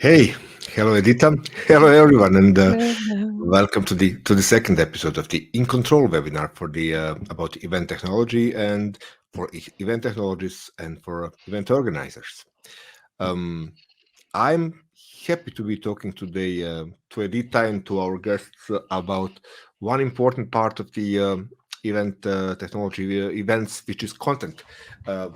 Hey, hello Edyta, hello everyone, and Hello. welcome to the second episode of the In Control webinar for the about event technology and for event technologists and for event organizers. Um, I'm happy to be talking today to Edyta and to our guests about one important part of the event technology events, which is content. Uh,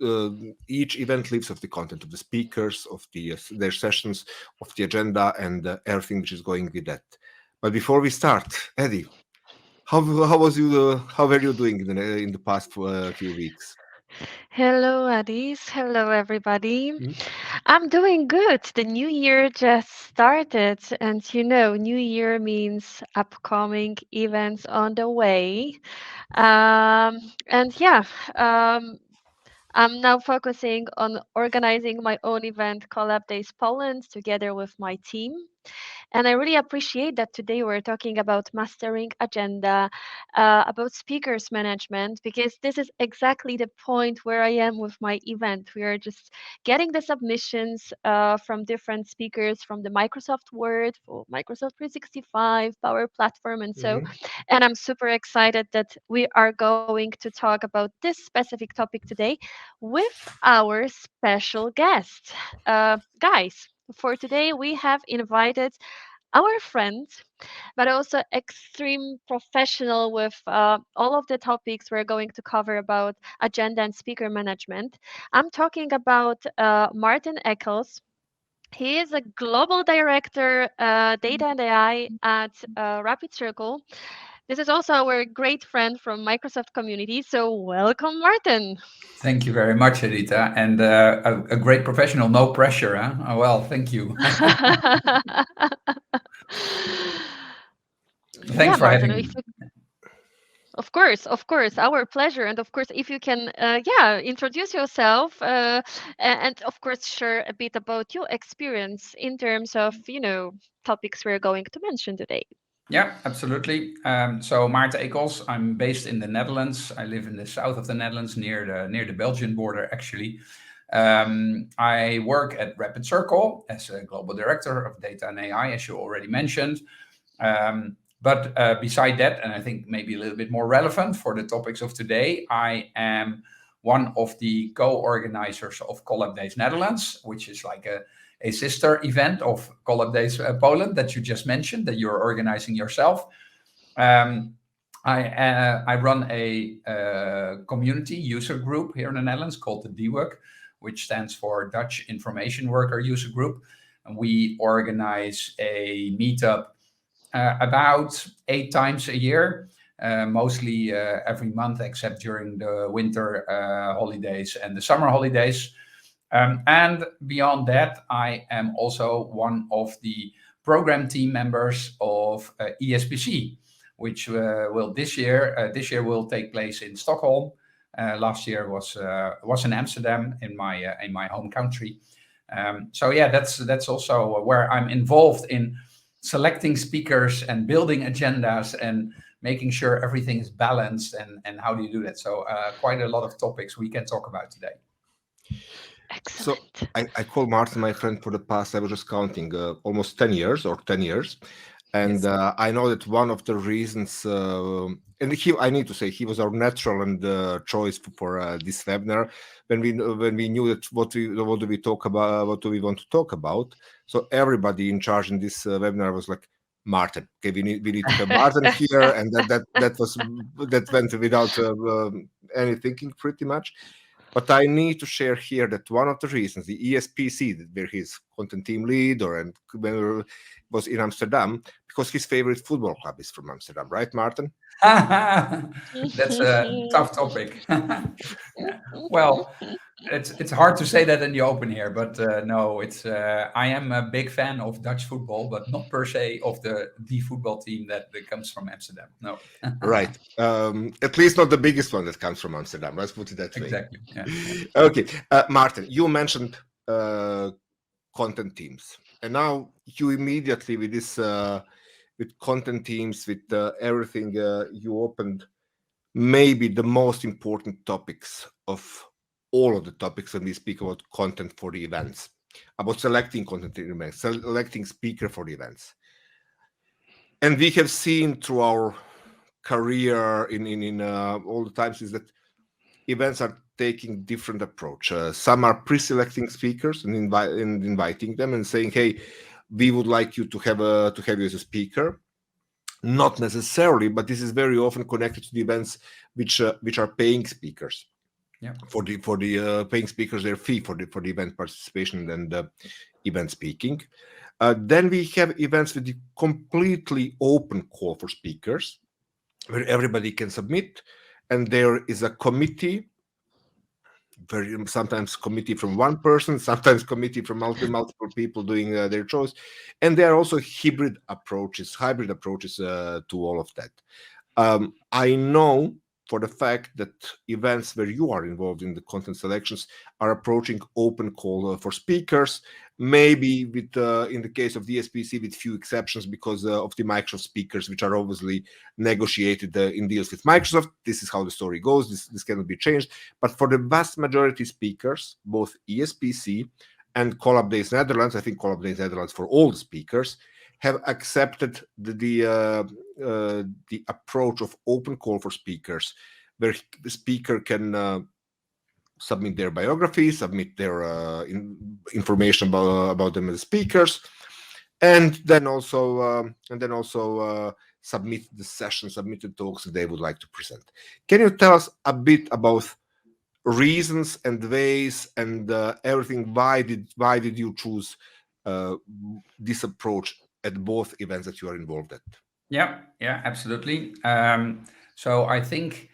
uh, each event lives of the content of the speakers, of their sessions, of the agenda, and everything which is going with that. But before we start, Eddie, how were you doing in the past few weeks? Hello, Adis. Hello, everybody. Hmm? I'm doing good. The new year just started, and new year means upcoming events on the way. And yeah, um, I'm now focusing on organizing my own event, Collab Days Poland, together with my team. And I really appreciate that today we're talking about mastering agenda, about speakers management, because this is exactly the point where I am with my event. We are just getting the submissions from different speakers from the Microsoft Word, for Microsoft 365, Power Platform, and so. Hmm. And I'm super excited that we are going to talk about this specific topic today with our special guest. Guys, for today, we have invited our friend, but also extreme professional with all of the topics we're going to cover about agenda and speaker management. I'm talking about Maarten Eekels. He is a global director, data and AI at Rapid Circle. This is also our great friend from Microsoft community. So welcome, Martin. Thank you very much, Edyta, and a great professional. No pressure, huh? Oh, well, thank you. Yeah, Thanks for Martin. having If me. you, of course, our pleasure, and of course, if you can, introduce yourself, and of course, share a bit about your experience in terms of topics we're going to mention today. Yeah, absolutely. So, Maarten Eekels, I'm based in the Netherlands. I live in the south of the Netherlands, near the Belgian border, actually. I work at Rapid Circle as a global director of data and AI, as you already mentioned. But beside that, and I think maybe a little bit more relevant for the topics of today, I am one of the co-organizers of Collab Days Netherlands, which is like a sister event of Collab Days Poland that you just mentioned, that you're organizing yourself. Um, I run a community user group here in the Netherlands called the DWUG, which stands for Dutch Information Worker User Group. And we organize a meetup about 8 times a year, mostly every month, except during the winter holidays and the summer holidays. And beyond that, I am also one of the program team members of ESPC, which will this year will take place in Stockholm. Last year was in Amsterdam, in my home country. So yeah, that's also where I'm involved in selecting speakers and building agendas and making sure everything is balanced, and how do you do that. So quite a lot of topics we can talk about today. So Excellent. I call Martin my friend for the past, I was just counting, almost 10 years or 10 years. And Yes. I know that one of the reasons, I need to say, he was our natural and choice for this webinar when we knew that what do we talk about, what do we want to talk about. So everybody in charge in this webinar was like, Martin, okay, we need to have Martin here, and that went without any thinking pretty much. But I need to share here that one of the reasons the ESPC, where he's content team lead and was in Amsterdam, because his favorite football club is from Amsterdam, right, Martin? That's a tough topic. Yeah. Well, it's hard to say that in the open here, but no, it's I am a big fan of Dutch football, but not per se of the football team that comes from Amsterdam. No, Right. At least not the biggest one that comes from Amsterdam. Let's put it that way. exactly. Yeah, yeah. Okay, Martin, you mentioned uh, content teams, and now you immediately with content teams, with everything, you opened maybe the most important topics of all of the topics when we speak about content for the events. about selecting content in events, selecting speaker for the events. And we have seen through our career in all the times is that events are taking different approach. Some are pre-selecting speakers and inviting them and saying, "Hey, we would like you to have you as a speaker." Not necessarily, but this is very often connected to the events which are paying speakers. Yeah. For the paying speakers, their fee for the event participation and event speaking. Then we have events with the completely open call for speakers, where everybody can submit, and there is a committee, very sometimes committee from one person, sometimes committee from multiple people doing their choice, and there are also hybrid approaches to all of that. I know for the fact that events where you are involved in the content selections are approaching open call for speakers, maybe with in the case of the SPC with few exceptions because of the Microsoft speakers, which are obviously negotiated in deals with Microsoft. This is how the story goes. This cannot be changed. But for the vast majority speakers, both ESPC and Collab Days Netherlands, I think Collab Days Netherlands for all the speakers, have accepted the approach of open call for speakers, where the speaker can submit their biography, submit their information about them as speakers, and then also submit the session, submit the talks that they would like to present. Can you tell us a bit about reasons and ways and everything? Why did you choose uh, this approach at both events that you are involved at? Yeah, yeah, absolutely. So I think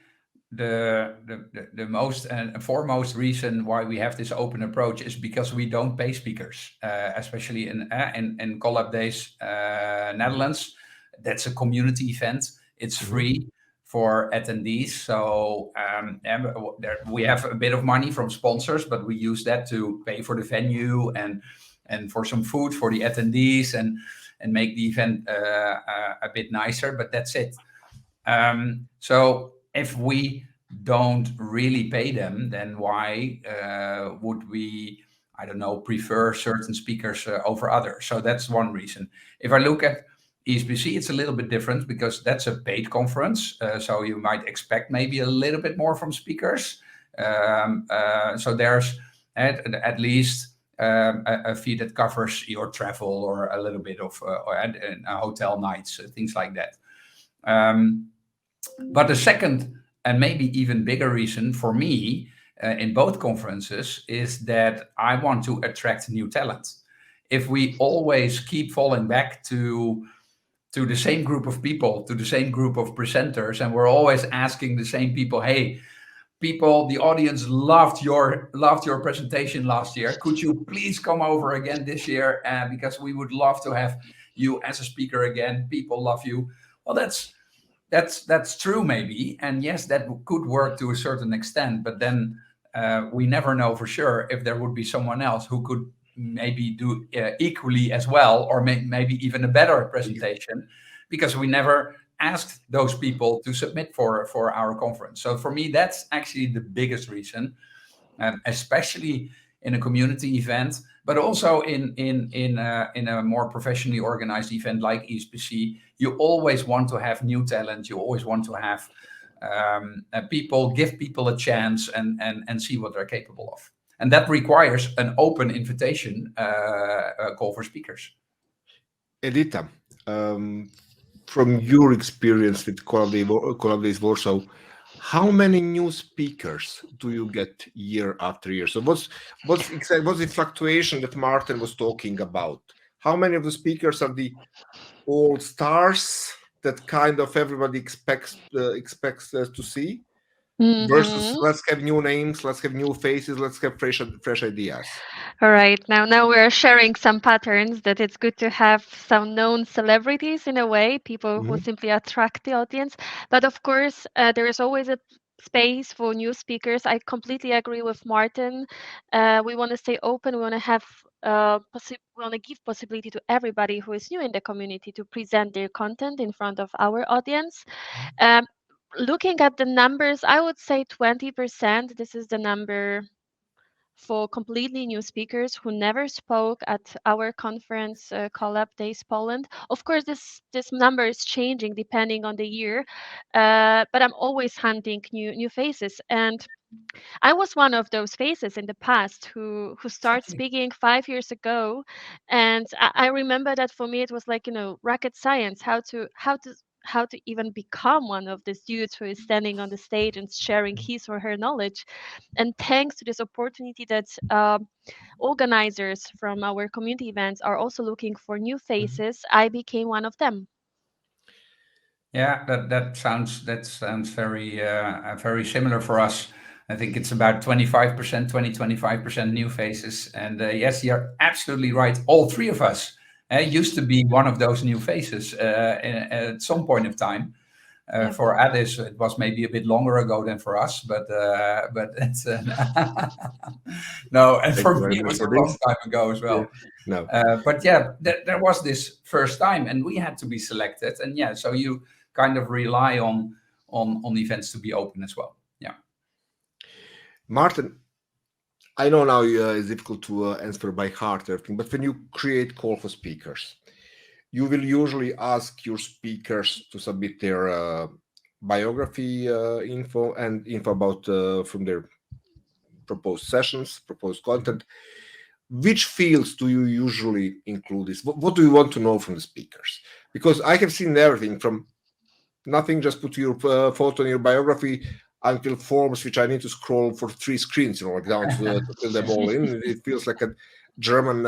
the most and foremost reason why we have this open approach is because we don't pay speakers, especially in Collab Days Netherlands. That's a community event. It's Mhm. free for attendees. So we have a bit of money from sponsors, but we use that to pay for the venue and for some food for the attendees and make the event a bit nicer. But that's it. So if we don't really pay them, then why would we, I don't know, prefer certain speakers over others? So that's one reason. If I look at ESBC, it's a little bit different because that's a paid conference. So you might expect maybe a little bit more from speakers. So there's at least a fee that covers your travel or a little bit of hotel nights, things like that. Um, but the second and maybe even bigger reason for me in both conferences is that I want to attract new talent. If we always keep falling back to the same group of people, to the same group of presenters, and we're always asking the same people, "Hey, people, the audience loved your presentation last year. Could you please come over again this year? Because we would love to have you as a speaker again. People love you." Well, that's true maybe, and yes, that could work to a certain extent, but then we never know for sure if there would be someone else who could maybe do equally as well, or maybe even a better presentation, because we never asked those people to submit for our conference. So for me, that's actually the biggest reason, especially in a community event, but also in a more professionally organized event like ESPC. You always want to have new talent. You always want to have people, give people a chance and see what they're capable of. And that requires an open invitation call for speakers. Edyta, um, from your experience with Collab Days Warsaw, how many new speakers do you get year after year? So what's the fluctuation that Maarten was talking about? How many of the speakers are the old stars that kind of everybody expects to see, versus Mm-hmm. let's have new names, let's have new faces, let's have fresh ideas? All right, now we're sharing some patterns that it's good to have some known celebrities in a way, people who Mhm. simply attract the audience. But of course, there is always a space for new speakers. I completely agree with Martin. We want to stay open. We want to have we want to give possibility to everybody who is new in the community to present their content in front of our audience. Um, Looking at the numbers, I would say 20%. This is the number for completely new speakers who never spoke at our conference, Collab Days Poland. Of course, this number is changing depending on the year, but I'm always hunting new faces. And I was one of those faces in the past who started Exactly. speaking 5 years ago, and I remember that for me it was like, rocket science, how to even become one of these dudes who is standing on the stage and sharing his or her knowledge. And thanks to this opportunity that organizers from our community events are also looking for new Mhm. faces, I became one of them. Yeah, that sounds very similar for us. I think it's about 25%, 25% new faces. And yes, you're absolutely right. All three of us used to be one of those new faces at some point of time. Yeah. For Addis, it was maybe a bit longer ago than for us, but it's no, and Thank for you me very it much was for a long this. time ago as Yeah. well. No. But yeah, there was this first time, and we had to be selected, and yeah, so you kind of rely on events to be open as well. Yeah. Martin, I know now it's difficult to answer by heart everything, but when you create call for speakers, you will usually ask your speakers to submit their biography info and info about from their proposed sessions, proposed content. Which fields do you usually include this? What do you want to know from the speakers? Because I have seen everything from nothing, just put your photo in your biography until forms which I need to scroll for 3 screens, like down to fill them all in. It feels like a German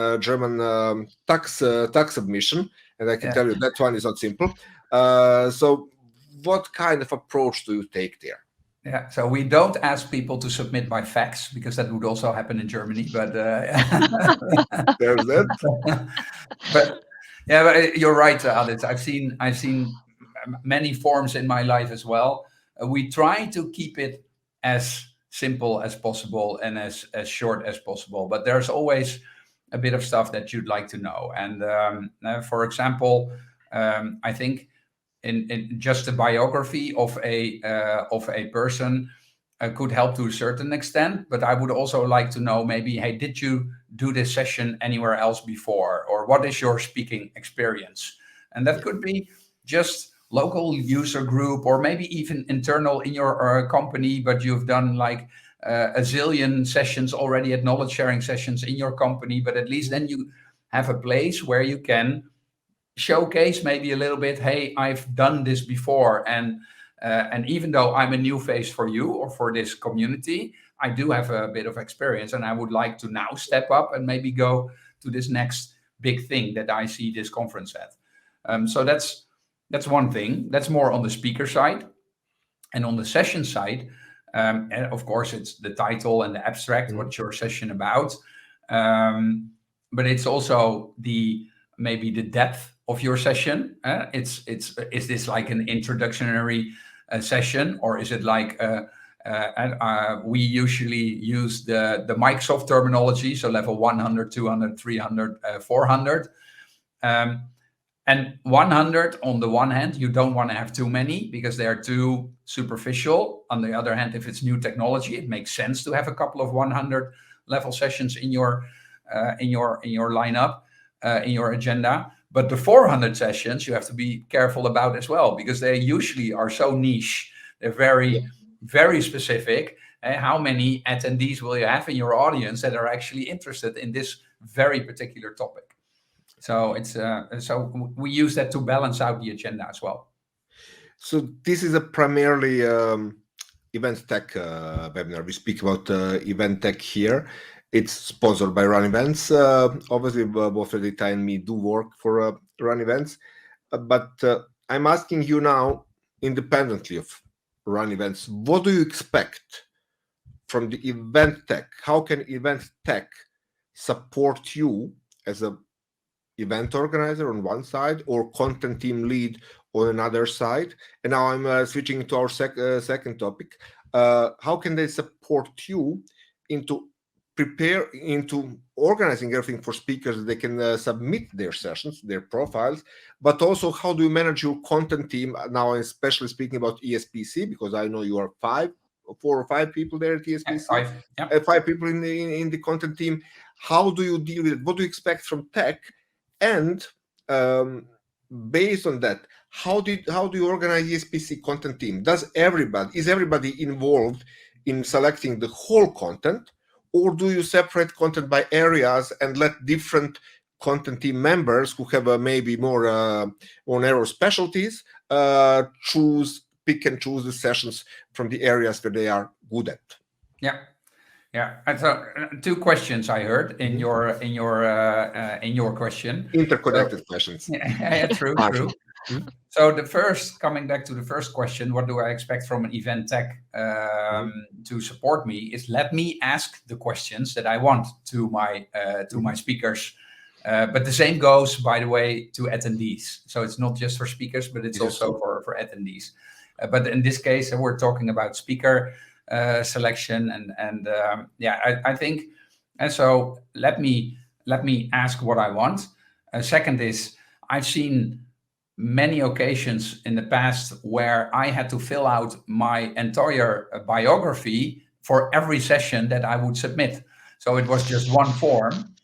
tax submission, and I can Yeah. tell you that one is not simple. So, what kind of approach do you take there? Yeah, so we don't ask people to submit by fax because that would also happen in Germany. But There's that. but yeah, but you're right, Adit. I've seen many forms in my life as well. We try to keep it as simple as possible and as short as possible. But there's always a bit of stuff that you'd like to know. And for example, I think in just a biography of a person could help to a certain extent. But I would also like to know, maybe, hey, did you do this session anywhere else before, or what is your speaking experience? And that Yeah. could be just local user group, or maybe even internal in your company, but you've done like a zillion sessions already at knowledge sharing sessions in your company. But at least then you have a place where you can showcase maybe a little bit, hey, I've done this before, and even though I'm a new face for you or for this community, I do have a bit of experience, and I would like to now step up and maybe go to this next big thing that I see this conference at. So that's one thing. That's more on the speaker side. And on the session side, and of course, it's the title and the abstract. Mhm. What's your session about? Um, but it's also the maybe the depth of your session. It's is this like an introductory session, or is it like we usually use the Microsoft terminology, so level 100, 200, 300, 400. Um, and 100, on the one hand, you don't want to have too many because they are too superficial. On the other hand, if it's new technology, it makes sense to have a couple of 100 level sessions in your lineup, in your agenda. But the 400 sessions you have to be careful about as well, because they usually are so niche. They're Yeah. very specific. How many attendees will you have in your audience that are actually interested in this very particular topic? So we use that to balance out the agenda as well. So this is a primarily event tech webinar. We speak about event tech here. It's sponsored by Run Events. Obviously, both Edyta and me do work for Run Events. But I'm asking you now, independently of Run Events, what do you expect from the event tech? How can event tech support you as a event organizer on one side or content team lead on another side? And now I'm switching to our second topic. How can they support you into into organizing everything for speakers that they can submit their sessions, their profiles, but also how do you manage your content team now, especially speaking about ESPC, because I know you are 5 4 or 5 people there at Yeah, ESPC, 5. Yeah. 5 people in the content team. How do you deal with it? What do you expect from tech? And um, based on that, how do you organize ESPC content team? Is everybody involved in selecting the whole content, or do you separate content by areas and let different content team members who have maybe more narrow specialties pick and choose the sessions from the areas where they are good at? Yeah. Yeah. And so two questions I heard in Mhm. your question. So Interconnected questions. yeah, true, Partially. true. So the first, coming back to the first question, what do I expect from an event tech Mhm. to support me? Is let me ask the questions that I want to my Mhm. speakers. But the same goes, by the way, to attendees. So it's not just for speakers, but it's This is also true. for attendees. But in this case, we're talking about speaker selection, and yeah, I think. And so let me ask what I want. Second is, I've seen many occasions in the past where I had to fill out my entire biography for every session that I would submit. So it was just one form.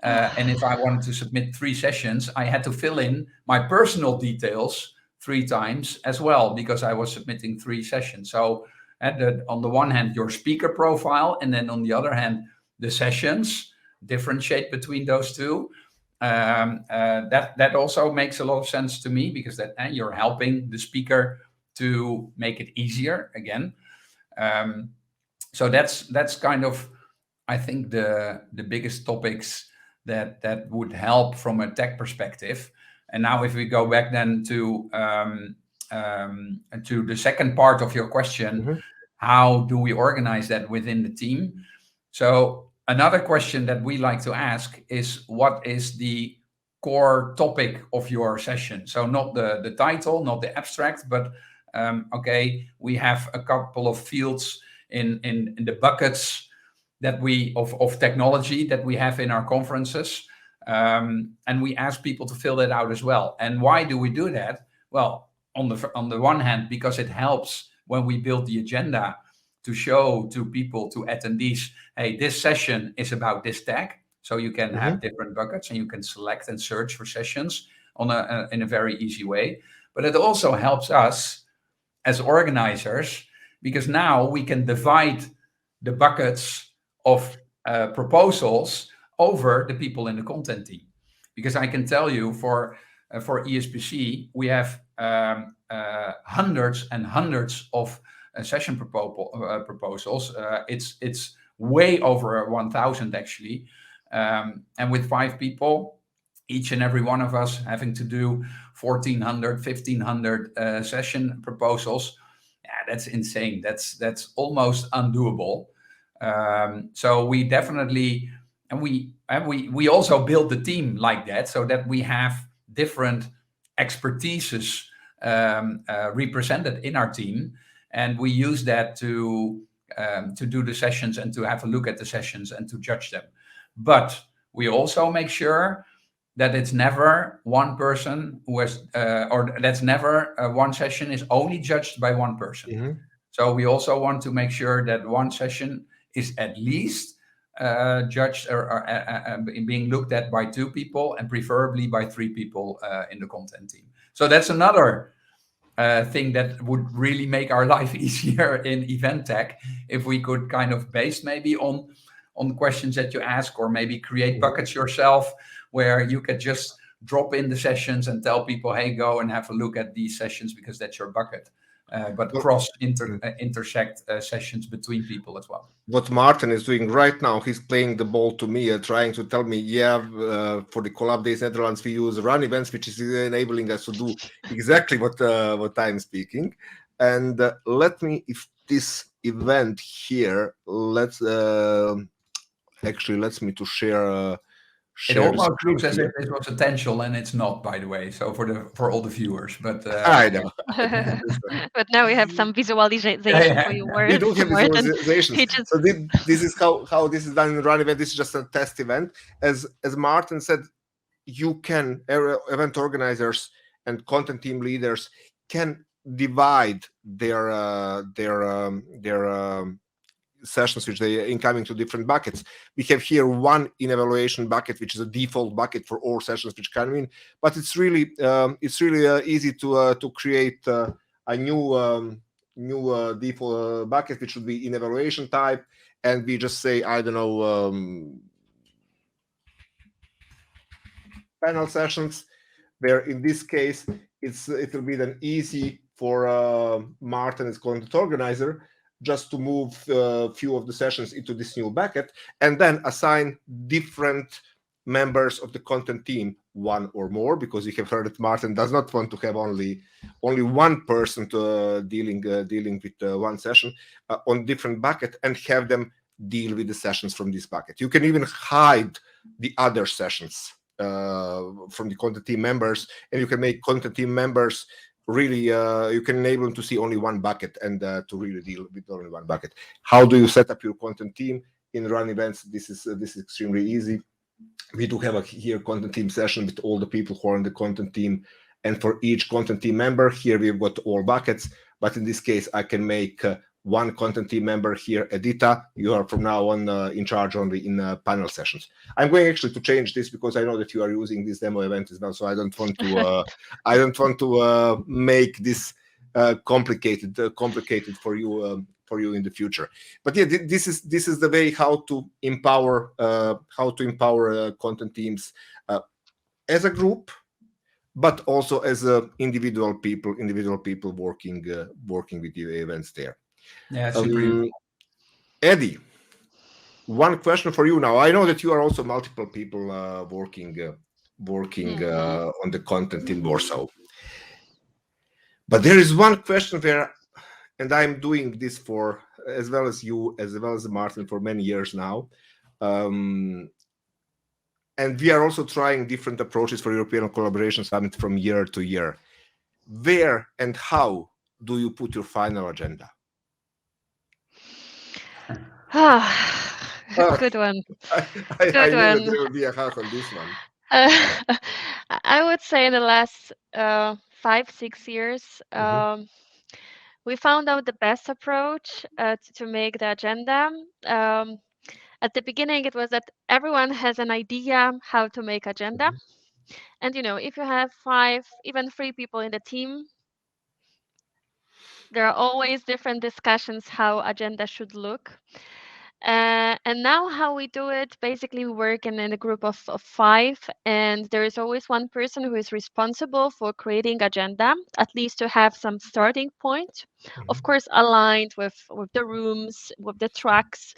And if I wanted to submit 3 sessions, I had to fill in my personal details 3 times as well, because I was submitting 3 sessions. So on the one hand, your speaker profile, and then on the other hand, the sessions, differentiate between those two. That also makes a lot of sense to me, because that you're helping the speaker to make it easier again. Um, so that's kind of, I think, the biggest topics that would help from a tech perspective. And now, if we go back then to the second part of your question, Mhm. how do we organize that within the team? So another question that we like to ask is, what is the core topic of your session? So not the title, not the abstract, but okay, we have a couple of fields in the buckets that we of technology that we have in our conferences, and we ask people to fill that out as well. And why do we do that? Well, on the one hand, because it helps when we build the agenda to show to people, to attendees, hey, this session is about this tag. So you can have Mhm. different buckets and you can select and search for sessions in a very easy way. But it also helps us as organizers, because now we can divide the buckets of proposals over the people in the content team. Because I can tell you, for ESPC, we have hundreds and hundreds of session proposals. It's way over 1,000 actually, and with 5 people, each and every one of us having to do 1,400, 1,500 session proposals. Yeah, that's insane. That's almost undoable. So we definitely, and we also build the team like that, so that we have different expertises represented in our team, and we use that to do the sessions and to have a look at the sessions and to judge them. But we also make sure that it's never one person who has, or that's never one session is only judged by one person. Mhm. So we also want to make sure that one session is at least judged or being looked at by 2 people, and preferably by 3 people in the content team. So that's another thing that would really make our life easier in event tech, if we could kind of base maybe on the questions that you ask, or maybe create Mhm. buckets yourself, where you could just drop in the sessions and tell people, hey, go and have a look at these sessions, because that's your bucket. But Well, intersect sessions between people as well. what Maarten is doing right now, he's playing the ball to me, trying to tell me, yeah, for the Collab Days Netherlands, we use run events, which is enabling us to do exactly what I'm speaking. And let me, if this event here, let's me to It share the almost screen looks as if here. this was intentional, and it's not, by the way. So for all the viewers, but I know. But now we have some yeah, visualization for yeah, your We words, do have Martin. visualizations. He just So this is how this is done in run event. This is just a test event. As Maarten said, you can event organizers and content team leaders can divide their sessions which they incoming to different buckets. We have here one in evaluation bucket, which is a default bucket for all sessions which come in. But it's really easy to create a new default bucket which should be in evaluation type, and we just say, I don't know, panel sessions, where in this case it will be then easy for Maarten as content organizer just to move a few of the sessions into this new bucket and then assign different members of the content team, one or more, because you have heard that Maarten does not want to have only one person to dealing with one session on different bucket and have them deal with the sessions from this bucket. You can even hide the other sessions from the content team members, and you can make content team members really you can enable them to see only one bucket and to really deal with only one bucket. How do you set up your content team in run events? This is extremely easy. We do have a here content team session with all the people who are on the content team, and for each content team member here we've got all buckets, but in this case I can make one content team member here, Edyta. You are from now on in charge only in panel sessions. I'm going actually to change this because I know that you are using this demo event as well, so I don't want to make this complicated for you in the future. But yeah, this is the way how to empower content teams as a group, but also as individual people working with your events there. Yeah, super. Eddie, one question for you now. I know that you are also multiple people working Mhm. on the content in Warsaw, but there is one question where, and I'm doing this for as well as you, as well as Maarten, for many years now, and we are also trying different approaches for European Collaboration Summit from year to year. Where and how do you put your final agenda? Ah, Good one. I, Good I knew that one. there would be a hack on this one. Uh, I would say in the last 5, 6 years, Mhm. we found out the best approach to make the agenda. Um, at the beginning, it was that everyone has an idea how to make agenda. Mhm. And if you have 5, even 3 people in the team, there are always different discussions how agenda should look. And now how we do it, basically we work in a group of 5, and there is always one person who is responsible for creating agenda, at least to have some starting point. Of Mhm. course, aligned with the rooms, with the tracks,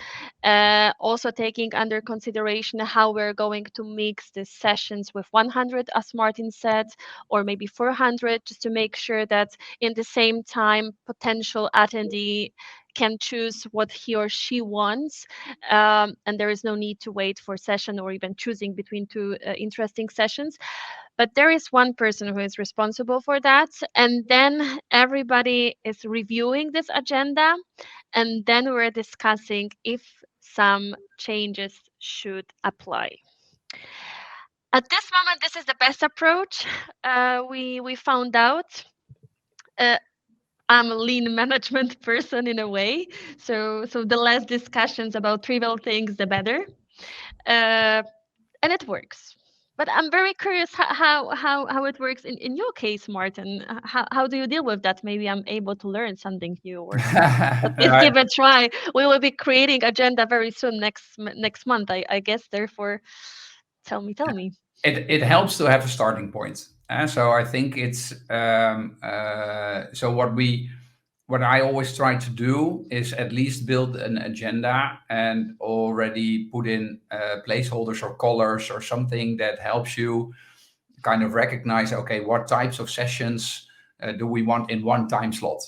also taking under consideration how we're going to mix the sessions with 100, as Martin said, or maybe 400, just to make sure that in the same time potential attendee can choose what he or she wants, and there is no need to wait for session or even choosing between 2 interesting sessions. But there is one person who is responsible for that, and then everybody is reviewing this agenda, and then we're discussing if some changes should apply. At this moment, this is the best approach. We found out. Uh, I'm a lean management person in a way, so the less discussions about trivial things, the better, uh, and it works. But I'm very curious how it works in your case, Martin. How do you deal with that? Maybe I'm able to learn something new, or at least I, give a try. We will be creating agenda very soon, next month, I guess. Therefore, tell me. it helps to have a starting point. So I think it's so what I always try to do is at least build an agenda and already put in placeholders or colors or something that helps you kind of recognize, okay, what types of sessions do we want in one time slot.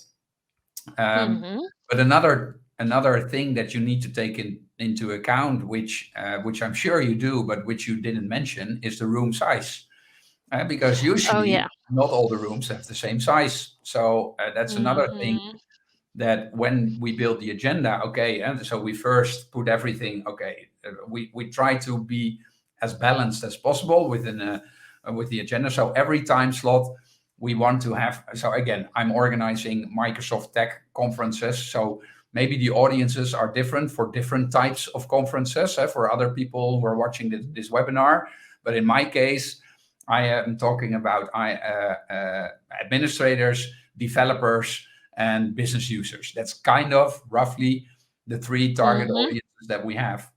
Mm-hmm. But another thing that you need to take into account, which I'm sure you do, but which you didn't mention, is the room size. Because Oh usually yeah. not all the rooms have the same size. So that's another thing Mm-hmm. that when we build the agenda, okay, and so we first put everything, okay, we try to be as balanced as possible with the agenda. So every time slot we want to have. So again, I'm organizing Microsoft Tech conferences. So maybe the audiences are different for different types of conferences, for other people who are watching this webinar. But in my case, I am talking about administrators, developers, and business users. That's kind of roughly the three target Mm-hmm. audiences that we have.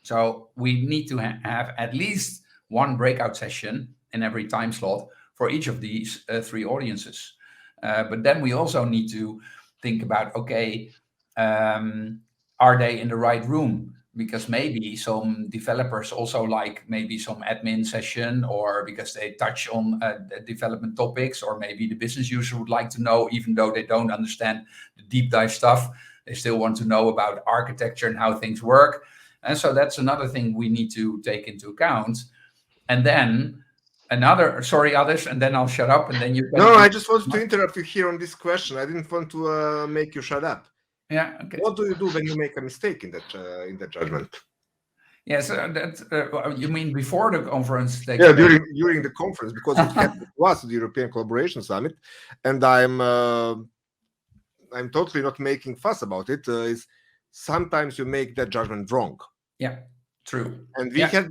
So we need to have at least one breakout session in every time slot for each of these three audiences. But then we also need to think about, okay, are they in the right room? Because maybe some developers also like maybe some admin session, or because they touch on development topics, or maybe the business user would like to know, even though they don't understand the deep dive stuff, they still want to know about architecture and how things work. And so that's another thing we need to take into account. And then another, sorry, others, and then I'll shut up, and then you No, can. I just wanted to interrupt you here on this question. I didn't want to make you shut up. Yeah. Okay. What do you do when you make a mistake in that judgment? Yes, you mean before the conference takes Yeah, place? during the conference, because it happened to us, the European Collaboration Summit, and I'm totally not making fuss about it. Is sometimes you make that judgment wrong. Yeah, true. And we had,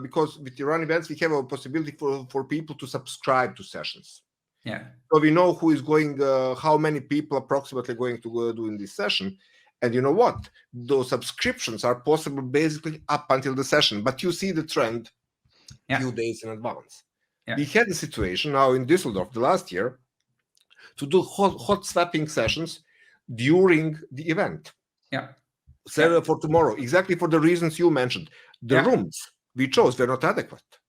because with the run events, we have a possibility for people to subscribe to sessions. Yeah. So we know who is going, how many people approximately going to go do in this session. And you know what? Those subscriptions are possible basically up until the session, but you see the trend few days in advance. Yeah. We had a situation now in Düsseldorf the last year to do hot swapping sessions during the event. Yeah. So for tomorrow, exactly for the reasons you mentioned. The rooms we chose were not adequate.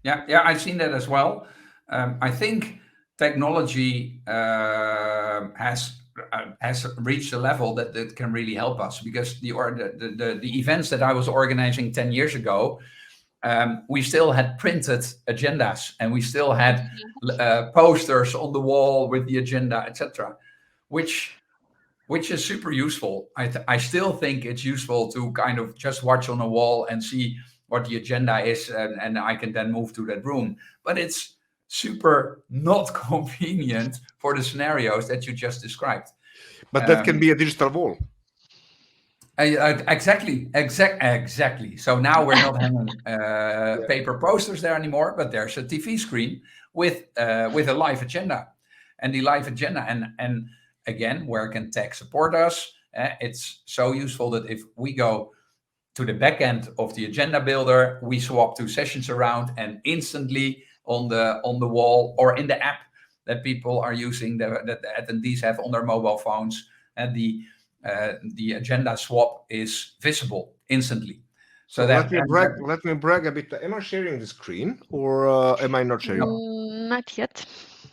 Yeah, I've seen that as well. I think technology has reached a level that can really help us, because the events that I was organizing 10 years ago, we still had printed agendas, and we still had posters on the wall with the agenda, etc., which is super useful. I still think it's useful to kind of just watch on a wall and see what the agenda is, and I can then move to that room. But it's super not convenient for the scenarios that you just described. But that can be a digital wall. Exactly. So now we're not hanging paper posters there anymore, but there's a TV screen with a live agenda, and the live agenda. And again, where can tech support us? It's so useful that if we go to the back end of the agenda builder, we swap two sessions around, and instantly on the wall or in the app that people are using, that the attendees have on their mobile phones, and the agenda swap is visible instantly. So let me brag a bit. Am I sharing the screen, or am I not sharing? Not yet.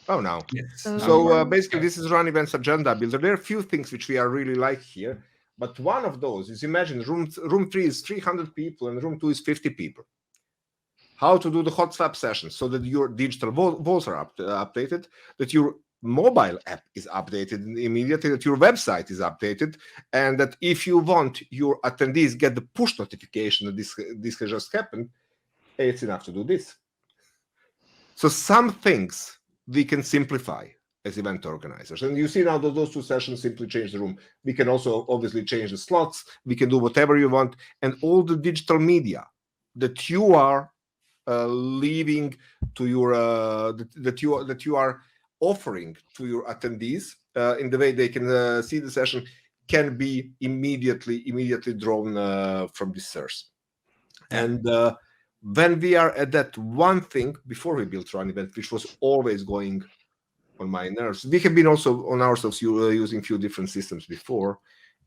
Oh, now. Yes. So basically, this is Run Events Agenda Builder. There are a few things which we are really like here, but one of those is, imagine room 3 is 300 people and room 2 is 50 people. How to do the hot swap sessions so that your digital walls are updated, that your mobile app is updated immediately, that your website is updated, and that if you want your attendees get the push notification that this has just happened, it's enough to do this. So some things we can simplify as event organizers. And you see now that those two sessions simply change the room. We can also obviously change the slots. We can do whatever you want. And all the digital media that you are leaving to your that you are offering to your attendees in the way they can see the session can be immediately drawn from this source. And when we are at that one thing, before we built Run Event, which was always going on my nerves, we have been also on ourselves using few different systems before,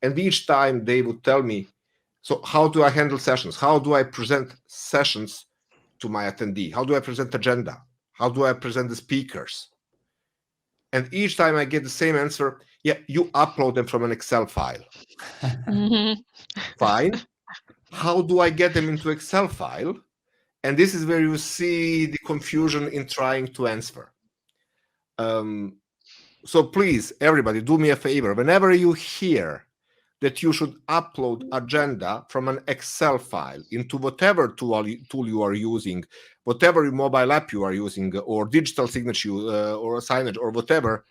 and each time they would tell me, so how do I handle sessions? How do I present sessions to my attendee? How do I present agenda? How do I present the speakers? And each time I get the same answer, yeah, you upload them from an Excel file. Fine. How do I get them into Excel file? And this is where you see the confusion in trying to answer. So please, everybody, do me a favor. Whenever you hear that you should upload agenda from an Excel file into whatever tool you are using, whatever mobile app you are using, or digital signature, or a signage, or whatever.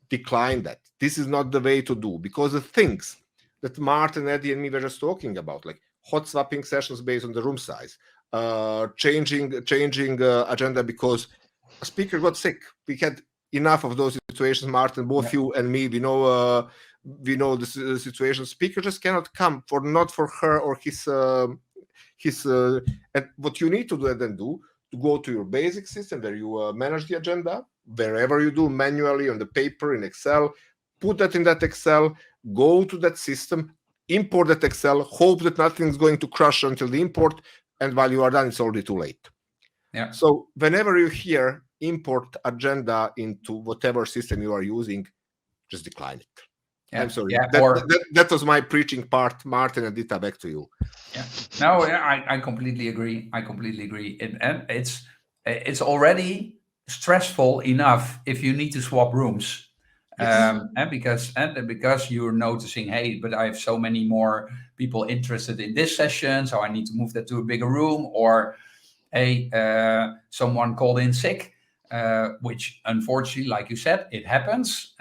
Decline that. This is not the way to do, because the things that Martin, Eddie, and me were just talking about, like hot swapping sessions based on the room size, changing agenda because a speaker got sick. We had enough of those situations. Martin, both you and me, we know the situation. Speaker just cannot come for not for her or his. And what you need to do then do to go to your basic system where you manage the agenda, wherever you do manually on the paper in Excel, put that in that Excel, go to that system, import that Excel, hope that nothing is going to crash until the import, and while you are done, it's already too late. Yeah. So whenever you hear import agenda into whatever system you are using, just decline it. Yeah. I'm sorry. Yeah. That was my preaching part. Martin and Edyta, back to you. Yeah. No, I completely agree. And it's already stressful enough if you need to swap rooms. Yes. And because you're noticing, hey, but I have so many more people interested in this session, so I need to move that to a bigger room, or hey, someone called in sick, which unfortunately, like you said, it happens.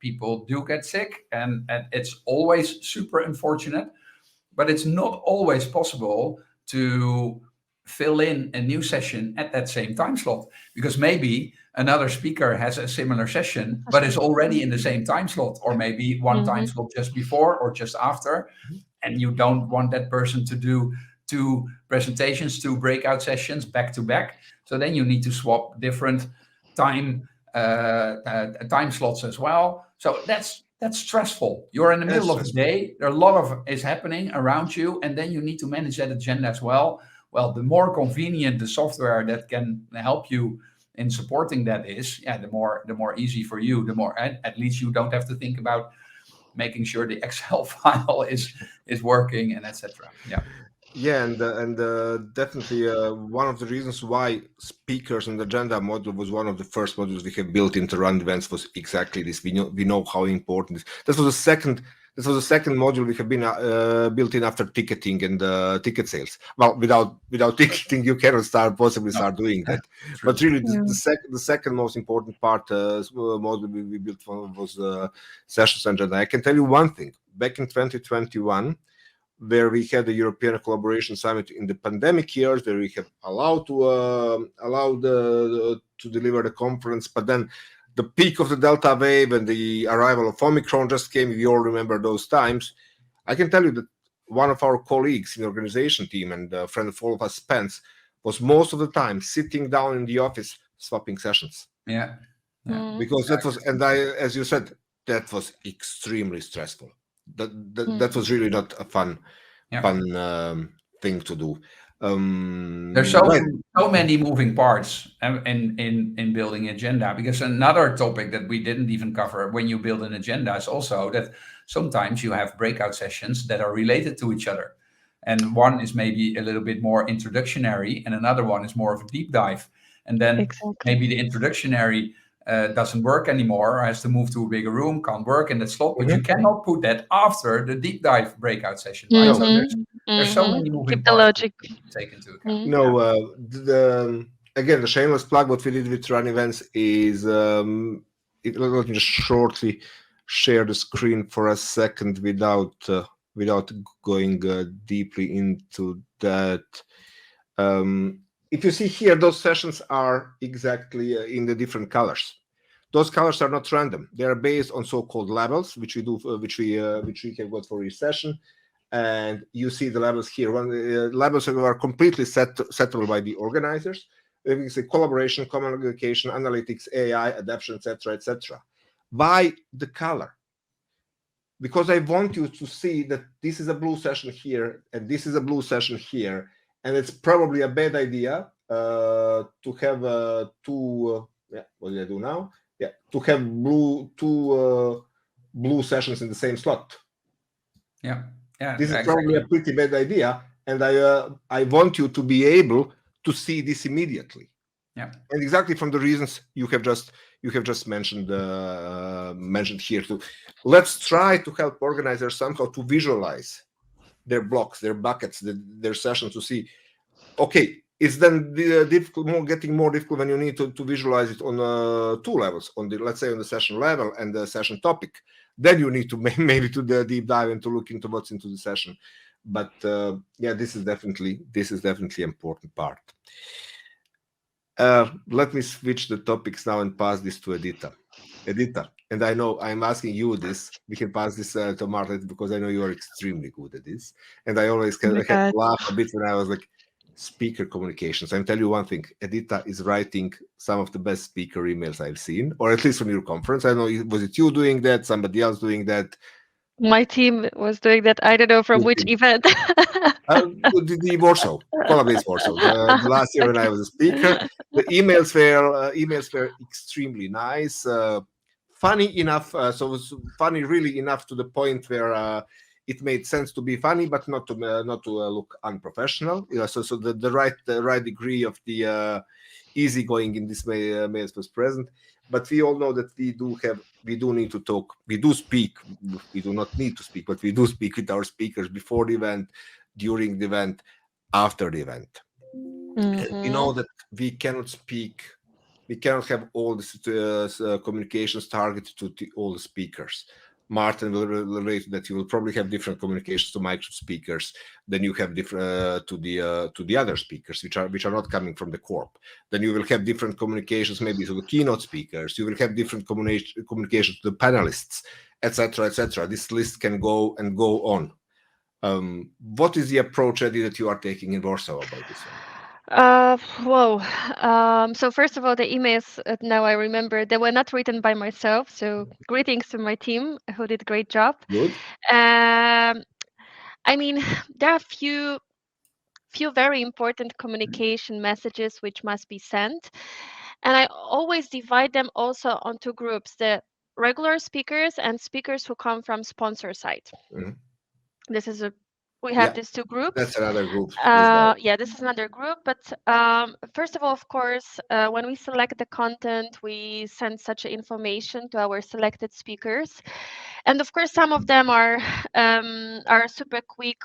People do get sick, and it's always super unfortunate. But it's not always possible to fill in a new session at that same time slot, because maybe another speaker has a similar session but is already in the same time slot, or maybe one time slot just before or just after, and you don't want that person to do two presentations, two breakout sessions back to back. So then you need to swap different time time slots as well. So that's stressful. You're in the middle of the day. There are a lot of is happening around you, and then you need to manage that agenda as well. Well, the more convenient the software that can help you in supporting that is, the more easy for you. The more at least you don't have to think about making sure the Excel file is working, and etc. Yeah. Yeah, and definitely one of the reasons why speakers and agenda module was one of the first modules we have built into Run Events was exactly this. We know how important this. This was the second module we have been built in after ticketing and ticket sales. Well, without ticketing, you cannot possibly start doing that. But really, the second most important part module we built was sessions and agenda. I can tell you one thing. Back in 2021. Where we had the European Collaboration Summit in the pandemic years, where we have allowed to deliver the conference, but then the peak of the Delta wave and the arrival of Omicron just came. We all remember those times. I can tell you that one of our colleagues in the organization team and a friend of all of us, Spence, was most of the time sitting down in the office swapping sessions. Yeah. Because that was, and as you said, that was extremely stressful. That was really not a fun thing to do. There's so many moving parts in building agenda, because another topic that we didn't even cover when you build an agenda is also that sometimes you have breakout sessions that are related to each other, and one is maybe a little bit more introductory and another one is more of a deep dive, and then maybe the introductory doesn't work anymore, or has to move to a bigger room, can't work in that slot, but you cannot put that after the deep dive breakout session, right? So there's so many moving parts to take into account. No, again, the shameless plug, what we did with Run Events is, let me just shortly share the screen for a second without going deeply into that. If you see here, those sessions are exactly in the different colors. Those colors are not random. They are based on so-called labels, which we have got for each session. And you see the labels here. When labels are completely settable by the organizers. We can say collaboration, communication, analytics, AI, adaptation, etc., etc. Why the color? Because I want you to see that this is a blue session here, and this is a blue session here. And it's probably a bad idea to have two. What did I do now? Yeah, to have two blue sessions in the same slot. Yeah, this is probably a pretty bad idea, and I want you to be able to see this immediately. Yeah, and exactly from the reasons you have just you have just mentioned here too. Let's try to help organizers somehow to visualize their blocks, their buckets, their sessions to see. Okay, it's then difficult, getting more difficult when you need to visualize it on two levels. On the, let's say, on the session level and the session topic. Then you need to maybe to the deep dive and to look into what's into the session. But yeah, this is definitely important part. Let me switch the topics now and pass this to Edyta. Edyta, and I know I'm asking you this. We can pass this to Maarten because I know you are extremely good at this. And I always Oh my had to God. laugh a bit when I was like, speaker communications. I'm tell you one thing. Edyta is writing some of the best speaker emails I've seen, or at least from your conference. I know, was it you doing that? Somebody else doing that? My team was doing that. I don't know from Your which team. event. The Warsaw, Colabase Warsaw. The last year when I Okay. was a speaker, the emails were extremely nice, funny enough. So it was funny, really enough to the point where it made sense to be funny, but not to look unprofessional. You know, so the right degree of the easygoing in this mails was present. But we all know that we do need to talk. We do speak. We do not need to speak, but we do speak with our speakers before the event, during the event, after the event. And we Mm-hmm. know that we cannot have all the communications targeted to all the speakers. Maarten will relate that you will probably have different communications to Microsoft speakers than you have different to the other speakers, which are not coming from the corp. Then you will have different communications maybe to the keynote speakers. You will have different communications to the panelists, etc., etc. This list can go and go on. What is the approach, Eddie, that you are taking in Warsaw about this one? Whoa. So first of all, the emails, now I remember, they were not written by myself. So greetings to my team who did a great job. Good. Um, I mean, there are few very important communication messages which must be sent, and I always divide them also onto groups: the regular speakers and speakers who come from sponsor side. Mhm. This is a We have Yeah, these two groups. that's another group as well. Yeah, this is another group. But first of all, of course, when we select the content, we send such information to our selected speakers, and of course, some of them are super quick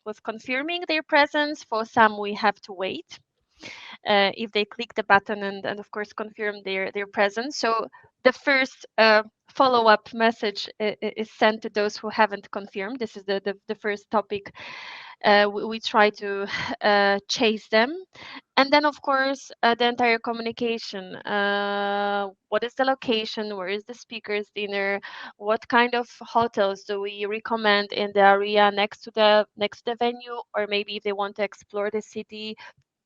with confirming their presence. For some, we have to wait if they click the button and of course confirm their presence. So the first follow-up message is sent to those who haven't confirmed. This is the first topic. We try to chase them, and then of course the entire communication. What is the location? Where is the speaker's dinner? What kind of hotels do we recommend in the area next to the venue, or maybe if they want to explore the city,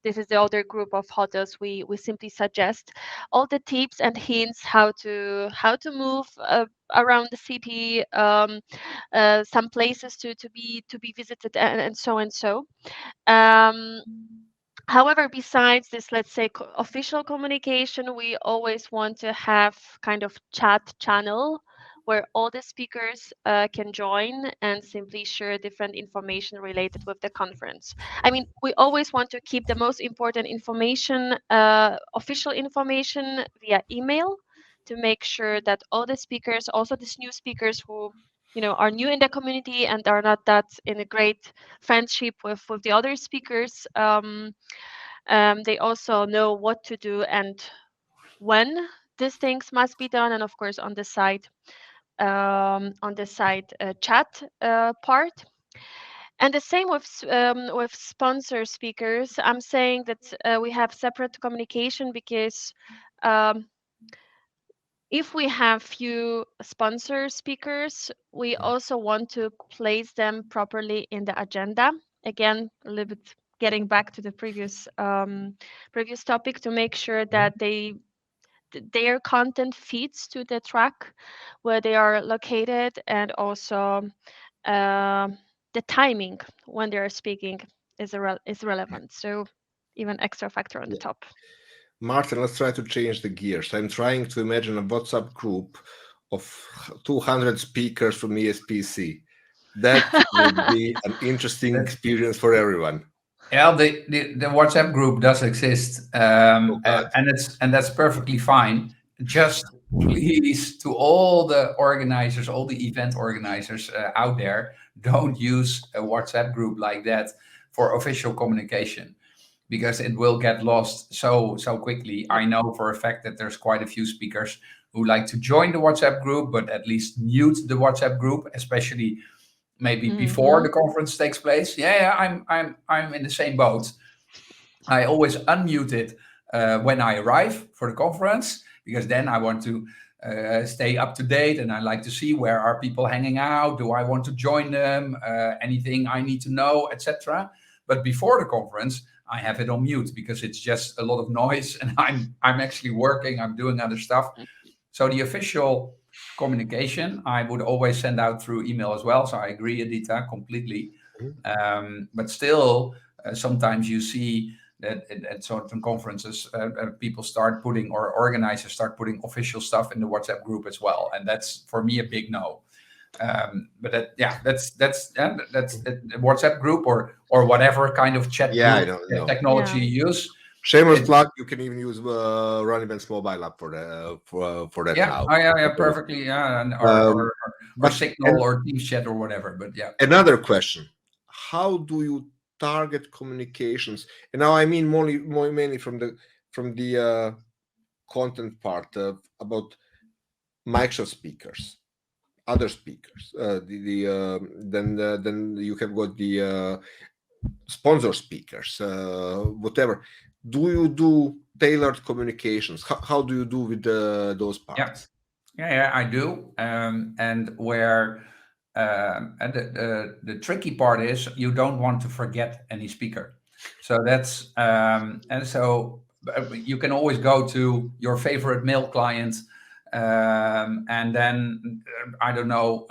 this is the other group of hotels we simply suggest all the tips and hints how to move around the city, some places to be visited, and so and so. um, However, besides this, let's say, official communication, we always want to have kind of chat channel where all the speakers can join and simply share different information related with the conference. I mean, we always want to keep the most important information, official information, via email, to make sure that all the speakers, also these new speakers who are new in the community and are not that in a great friendship with the other speakers, they also know what to do and when these things must be done, and of course on the side chat part. And the same with sponsor speakers. I'm saying that we have separate communication because um, if we have few sponsor speakers, we also want to place them properly in the agenda. Again, a little bit getting back to the previous topic, to make sure that their content feeds to the track where they are located, and also the timing when they are speaking is relevant. So even extra factor on the Yeah. top. Martin, let's try to change the gears. I'm trying to imagine a WhatsApp group of 200 speakers from ESPC. That would be an interesting That, experience for everyone. yeah, the WhatsApp group does exist, Oh God. and that's perfectly fine. just please, to all the organizers, all the event organizers out there, don't use a WhatsApp group like that for official communication, because it will get lost so quickly. I know for a fact that there's quite a few speakers who like to join the WhatsApp group, but at least mute the WhatsApp group, especially maybe before Mm-hmm. the conference takes place. Yeah, I'm in the same boat. I always unmute it when I arrive for the conference, because then I want to stay up to date, and I like to see where are people hanging out. Do I want to join them? Anything I need to know, etc. But before the conference, I have it on mute because it's just a lot of noise, and I'm actually working. I'm doing other stuff. So the official communication I would always send out through email as well. So I agree, Edyta, completely. Mhm. But still, sometimes you see that at certain conferences, people start putting, or organizers start putting official stuff in the WhatsApp group as well, and that's for me a big no. But that's the WhatsApp group, or whatever kind of chat Yeah, I group know. technology Yeah. you use. Shameless It, plug. You can even use Run Events mobile app for that yeah, now. oh, yeah, perfectly, yeah, and, Um, or but Signal or Teams chat or whatever. But yeah, another question: how do you target communications? And now I mean mainly from the content part about Microsoft speakers, other speakers. Then you have got the sponsor speakers, whatever. Do you do tailored communications? How do you do with those yeah. parts? Yeah, I do. And where and the tricky part is you don't want to forget any speaker. So that's and so you can always go to your favorite mail client, and then I don't know.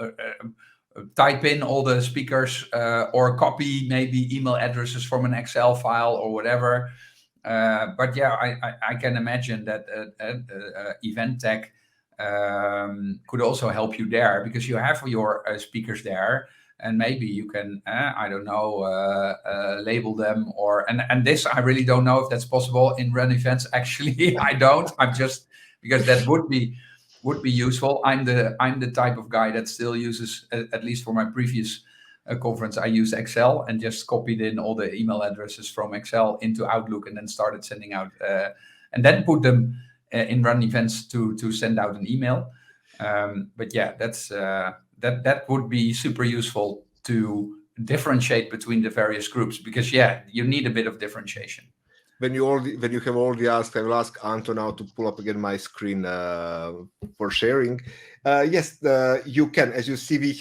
Type in all the speakers, or copy maybe email addresses from an Excel file or whatever. But yeah, I can imagine that event tech could also help you there, because you have your speakers there, and maybe you can I don't know, label them, or and this I really don't know if that's possible in run events. Actually, I don't. I'm just, because that would be useful. I'm the type of guy that still uses, at least for my previous conference, I used Excel and just copied in all the email addresses from Excel into Outlook, and then started sending out, and then put them in run events to send out an email. But yeah, that would be super useful to differentiate between the various groups, because yeah, you need a bit of differentiation. When you have already asked, I will ask Anto now to pull up again my screen for sharing. Yes, you can. As you see, we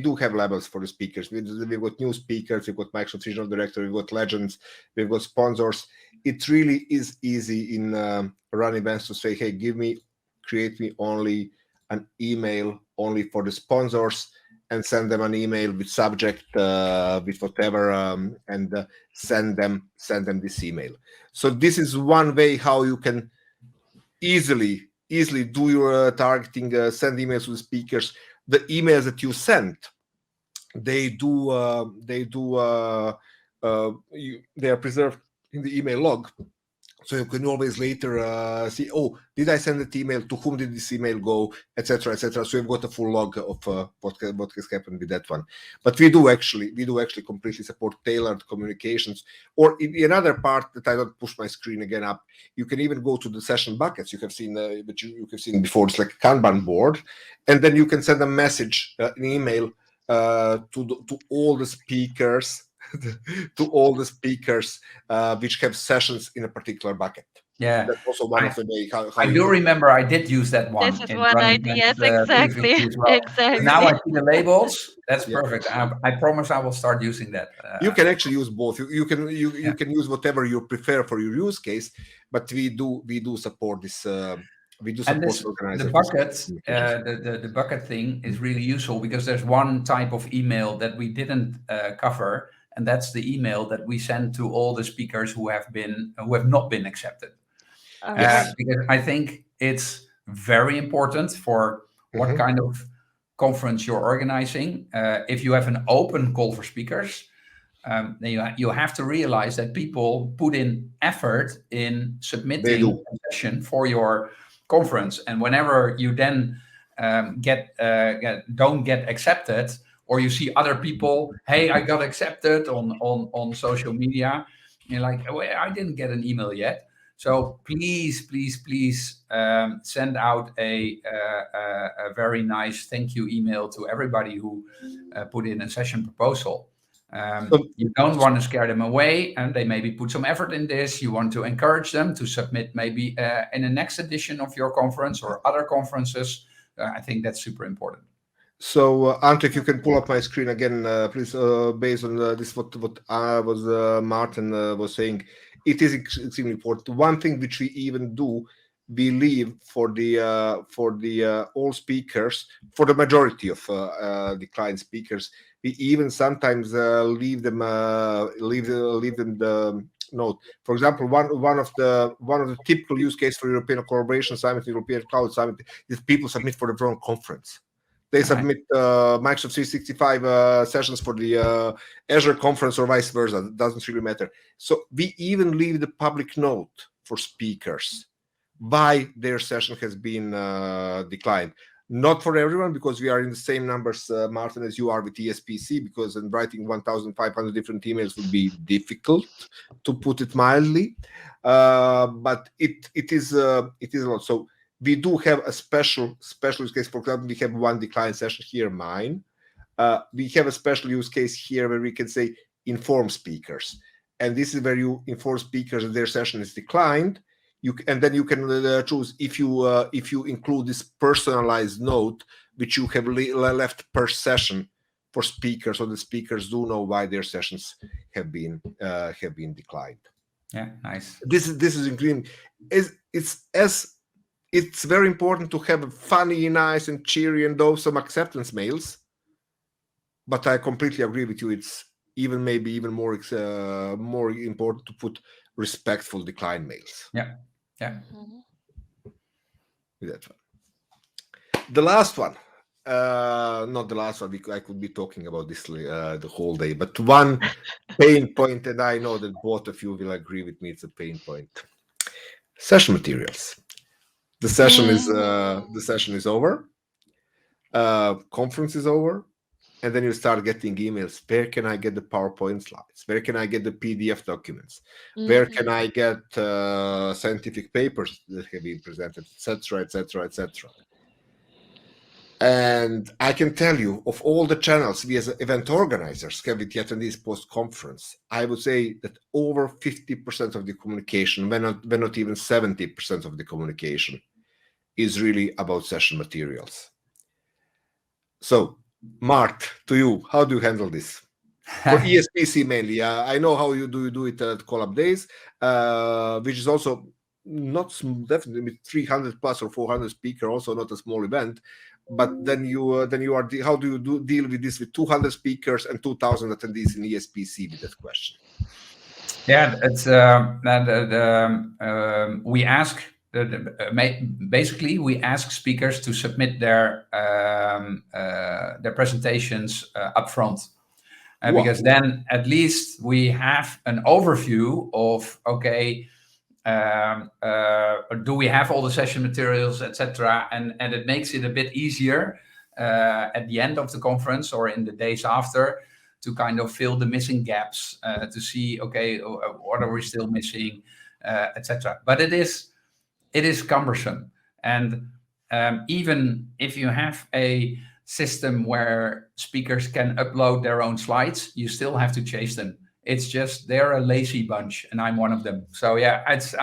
do have labels for the speakers. We've got new speakers, we've got Microsoft Regional Director, we've got legends, we've got sponsors. It really is easy in run events to say, hey, create me only an email only for the sponsors, and send them an email with subject, with whatever, and send them this email. So this is one way how you can easily do your targeting, send emails to the speakers. The emails that you send, they are preserved in the email log, so you can always later see, oh, did I send that email, to whom did this email go, etc. So you've got a full log of what has happened with that one. But we do actually completely support tailored communications. Or in another part that I don't push my screen again up, you can even go to the session buckets you have seen, that you have seen before. It's like a Kanban board, and then you can send a message, an email, to all the speakers to all the speakers which have sessions in a particular bucket. Yeah, That's also one I of the way how I you do can. remember I did use that This one is in one run idea. events Yes, exactly. previously as well. But now I Exactly. see the labels. That's Yeah, perfect. I promise I will start using that. you can actually use both. You Yeah. can use whatever you prefer for your use case, but we do support this. We do And support this, the organizers with bucket, communications. the bucket thing is really useful, because there's one type of email that we didn't cover, and that's the email that we send to all the speakers who have not been accepted. Okay. Yes. Because I think it's very important for what Mhm. kind of conference you're organizing. If you have an open call for speakers, then you have to realize that people put in effort in They submitting do. a session for your conference. And whenever you then don't get accepted, or you see other people, hey, I got accepted on social media, you're like, oh, I didn't get an email yet. So please, please, please send out a very nice thank you email to everybody who put in a session proposal. So, You don't want to scare them away, and they maybe put some effort in this. You want to encourage them to submit maybe in the next edition of your conference or other conferences. I think that's super important. So, Ante, if you can pull up my screen again, please, based on this, what was Maarten was saying, it is extremely important. One thing which we even do, we leave for the all speakers, for the majority of the client speakers, we even sometimes leave them the note. For example, one of the typical use case for European Collaboration Summit, European Cloud Summit, is people submit for the wrong conference. They submit Microsoft 365 sessions for the Azure conference or vice versa. It doesn't really matter. So we even leave the public note for speakers why their session has been declined. Not for everyone, because we are in the same numbers, Maarten, as you are with ESPC, because in writing 1,500 different emails would be difficult, to put it mildly. But it is a lot. So we do have a special use case. For example, we have one decline session here, mine. We have a special use case here where we can say inform speakers, and this is where you inform speakers that their session is declined. And then you can choose if you include this personalized note which you have left per session for speakers, so the speakers do know why their sessions have been declined. Yeah, nice. This is including it's very important to have a funny, nice, and cheery and awesome acceptance mails. But I completely agree with you. It's maybe even more important to put respectful decline mails. Yeah. Mhm. With that one. The last one, not the last one. I could be talking about this the whole day, but one pain point, and I know that both of you will agree with me. It's a pain point. Session materials. The session is over. Conference is over. And then you start getting emails. Where can I get the PowerPoint slides? Where can I get the PDF documents? Where can I get scientific papers that have been presented, etc., etc., etc.? And I can tell you, of all the channels we as event organizers have with the attendees post-conference, I would say that over 50% of the communication, when not even 70% of the communication, is really about session materials. So, Mart, to you, how do you handle this? For ESPC mainly. I know how you do it at Collab Days, which is also not definitely 300 plus or 400 speaker, also not a small event. But then you are how do you deal with this with 200 speakers and 2,000 attendees in ESPC with that question? Yeah, it's we ask basically we ask speakers to submit their presentations up front. Because then at least we have an overview of, okay, do we have all the session materials, etc. And it makes it a bit easier at the end of the conference or in the days after to kind of fill the missing gaps, to see, okay, what are we still missing, etc. But it is cumbersome. And even if you have a system where speakers can upload their own slides, you still have to chase them. It's just they're a lazy bunch, and I'm one of them. So yeah, it's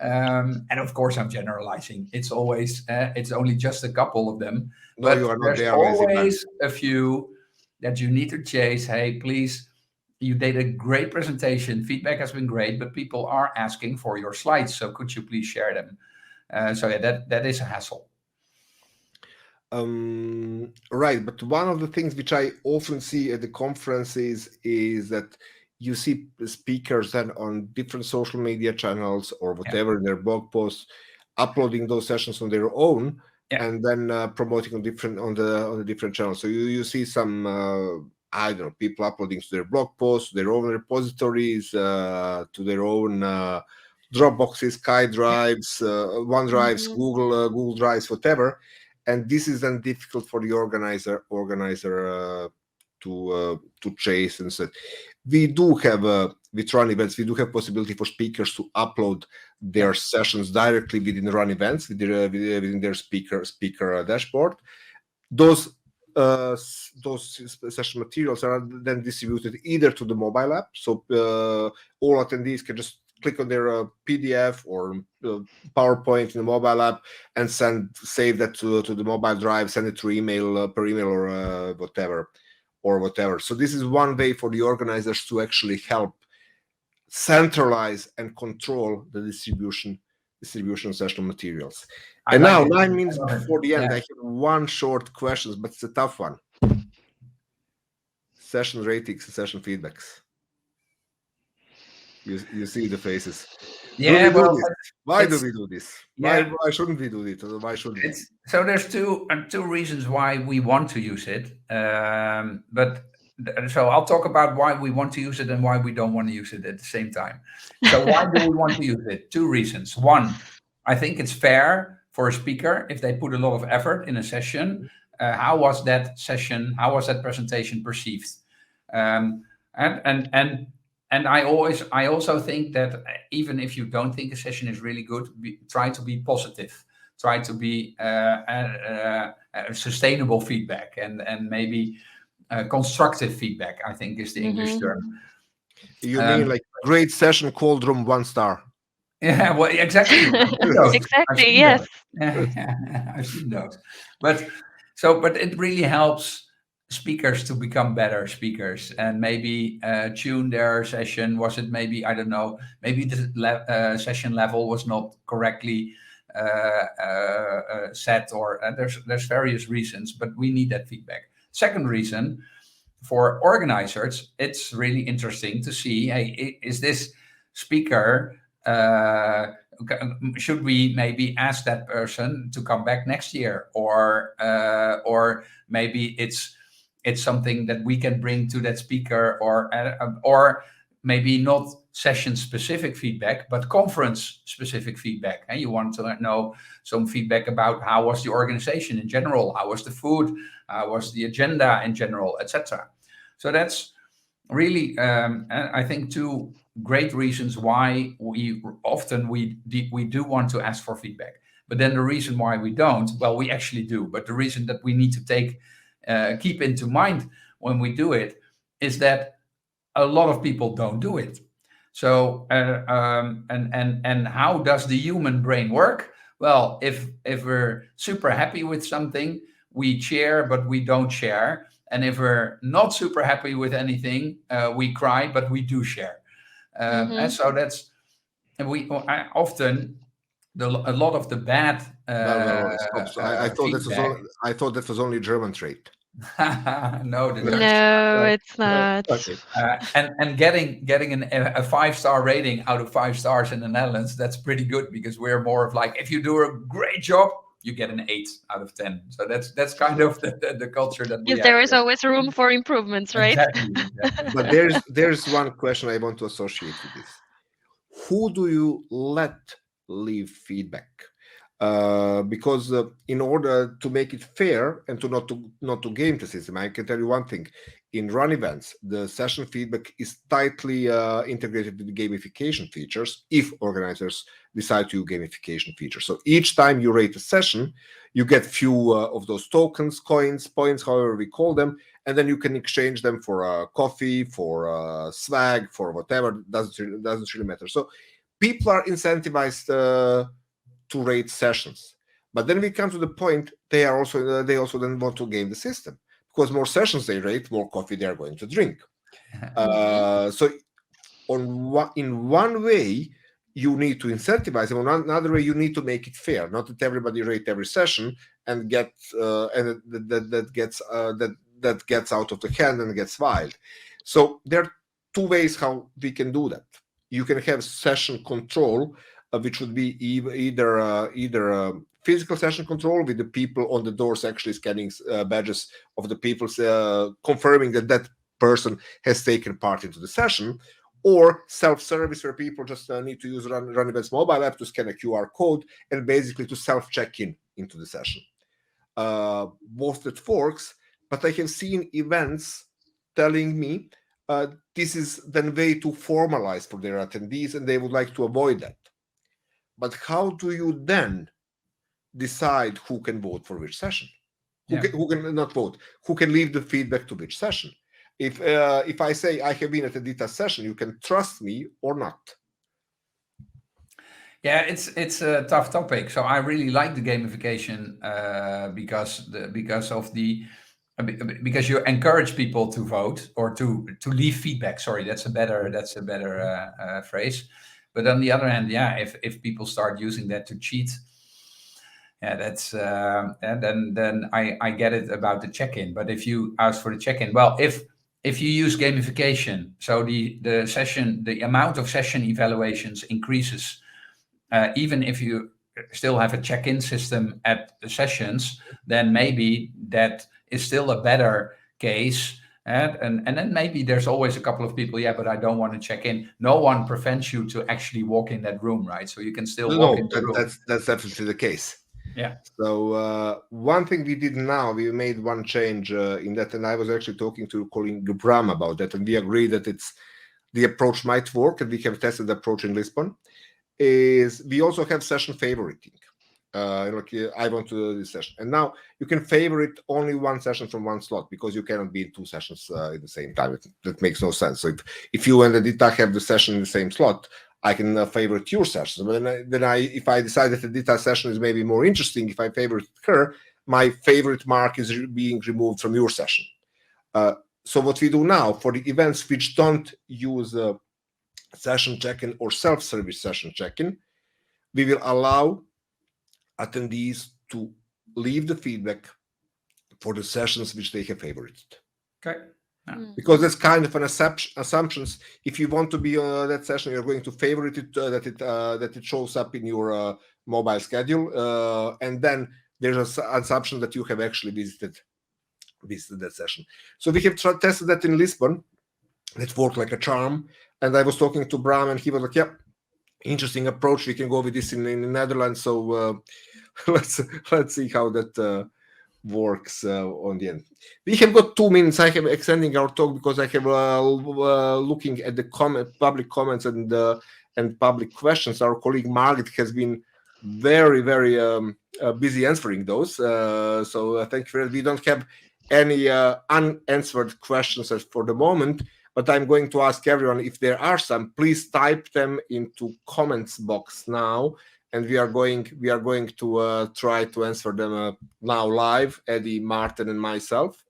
and of course I'm generalizing. It's always it's only just a couple of them, No, but you are not. there's They are lazy bunch. always a few that you need to chase. Hey, please, you did a great presentation. Feedback has been great, but people are asking for your slides. So could you please share them? So yeah, that is a hassle. Right, but one of the things which I often see at the conferences is that you see speakers then on different social media channels or whatever in their blog posts uploading those sessions on their own and then promoting on the different channels. So you see some I don't know, people uploading to their blog posts, their own repositories, to their own Dropboxes, Sky Drives, OneDrives, Mhm. Google Drives, whatever. And this is then difficult for the organizer to chase and set. We do have with run events, we do have possibility for speakers to upload their Yeah, sessions directly within run events within their speaker dashboard. Those those session materials are then distributed either to the mobile app, so all attendees can just click on their PDF or PowerPoint in the mobile app and save that to the mobile drive, send it through email per email or whatever. So this is one way for the organizers to actually help centralize and control the distribution session materials. I And like now, it. 9 minutes I love it. before the end, Yeah. I have one short question, but it's a tough one. Session ratings and session feedbacks. You see the faces. Do we Yeah, do well, this? Why do it's we do this? yeah, Why shouldn't we do it? Or why should we? it's so there's two reasons why we want to use it. So I'll talk about why we want to use it and why we don't want to use it at the same time. So why do we want to use it? Two reasons. One, I think it's fair for a speaker if they put a lot of effort in a session. How was that session? How was that presentation perceived? Um, and and I also think that even if you don't think a session is really good, try to be positive, try to be sustainable feedback, and maybe constructive feedback, I think is the English Mhm. term. You mean um, like great session, cold room, 1 star? yeah, well, exactly, I've seen those. I've Exactly, seen yes. those. I've seen those. But it really helps speakers to become better speakers and maybe tune their session. Was it maybe, I don't know, maybe the session level was not correctly set, or there's various reasons, but we need that feedback. Second reason, for organizers, it's really interesting to see, hey, is this speaker, should we maybe ask that person to come back next year, or maybe it's something that we can bring to that speaker, or maybe not session specific feedback but conference specific feedback, and you want to know some feedback about how was the organization in general, how was the food, how was the agenda in general, etc. So that's really, I think, two great reasons why we do want to ask for feedback. But then the reason why we don't, well, we actually do. But the reason that we need to keep into mind when we do it is that a lot of people don't do it. So and how does the human brain work? Well, if we're super happy with something, we cheer, but we don't share. And if we're not super happy with anything, we cry, but we do share. And Mhm. so that's, and often a lot of the bad Well, stop. So feedback. I thought that was only German trait. No, the Dutch. No, it's No, not. okay. And getting a 5-star rating out of 5 stars in the Netherlands, that's pretty good, because we're more of like, if you do a great job, you get an 8 out of 10. So that's kind of the culture that we Yes, have there is here. always room for improvements, right? Exactly. But there's one question I want to associate with this. Who do you let leave feedback? Because in order to make it fair and to game the system, I can tell you one thing: in run events, the session feedback is tightly integrated with the gamification features. If organizers decide to use gamification features, so each time you rate a session, you get few of those tokens, coins, points, however we call them, and then you can exchange them for coffee, for swag, for whatever. Doesn't really matter. So people are incentivized to rate sessions, but then we come to the point they also then want to game the system, because more sessions they rate, more coffee they are going to drink. Mhm. So in one way you need to incentivize them, on another way you need to make it fair, not that everybody rate every session and get and that gets out of the hand and gets wild. So there are two ways how we can do that. You can have session control, which would be either physical session control with the people on the doors actually scanning badges of the people, confirming that that person has taken part into the session, or self-service where people just need to use run events mobile app to scan a QR code and basically to self-check-in into the session. Both that works, but I have seen events telling me this is then way too formalized for their attendees and they would like to avoid that. But how do you then decide who can vote for which session? Who can not vote? Who can leave the feedback to which session? If I say I have been at Edyta's session, you can trust me or not. Yeah, it's a tough topic. So I really like the gamification because you encourage people to vote or to leave feedback. Sorry, that's a better phrase. But on the other hand, yeah, if people start using that to cheat, yeah, that's and then I get it about the check-in. But if you ask for the check-in, well, if you use gamification, so the amount of session evaluations increases, even if you still have a check-in system at the sessions, then maybe that is still a better case. And then maybe there's always a couple of people, yeah, but I don't want to check in. No one prevents you to actually walk in that room, right? So you can still walk in the room. That's definitely the case. Yeah. So one thing we did now, we made one change in that, and I was actually talking to colleague Bram about that, and we agreed that the approach might work, and we have tested the approach in Lisbon. Is we also have session favoriting. I want to do this session, and now you can favorite only one session from one slot because you cannot be in two sessions at the same time. That makes no sense. So if you and Edyta have the session in the same slot, I can favorite your session. If I decide that Edyta's session is maybe more interesting, if I favorite her, my favorite mark is being removed from your session. So what we do now for the events which don't use session check-in or self-service session check-in, we will allow attendees to leave the feedback for the sessions which they have favorited. Okay. Because that's kind of an assumptions. If you want to be on that session, you're going to favorite it that it shows up in your mobile schedule, and then there's an assumption that you have actually visited that session. So we have tested that in Lisbon. It worked like a charm. And I was talking to Bram, and he was like, "Yep, interesting approach. We can go with this in the Netherlands." So let's see how that works on the end. We have got 2 minutes. I have extending our talk because I have looking at the public comments and public questions. Our colleague Margaret has been very busy answering those. So thank you for that. We don't have any unanswered questions for the moment. But I'm going to ask everyone if there are some, please type them into comments box now, and we are going to try to answer them now live, Eddie, Maarten, and myself.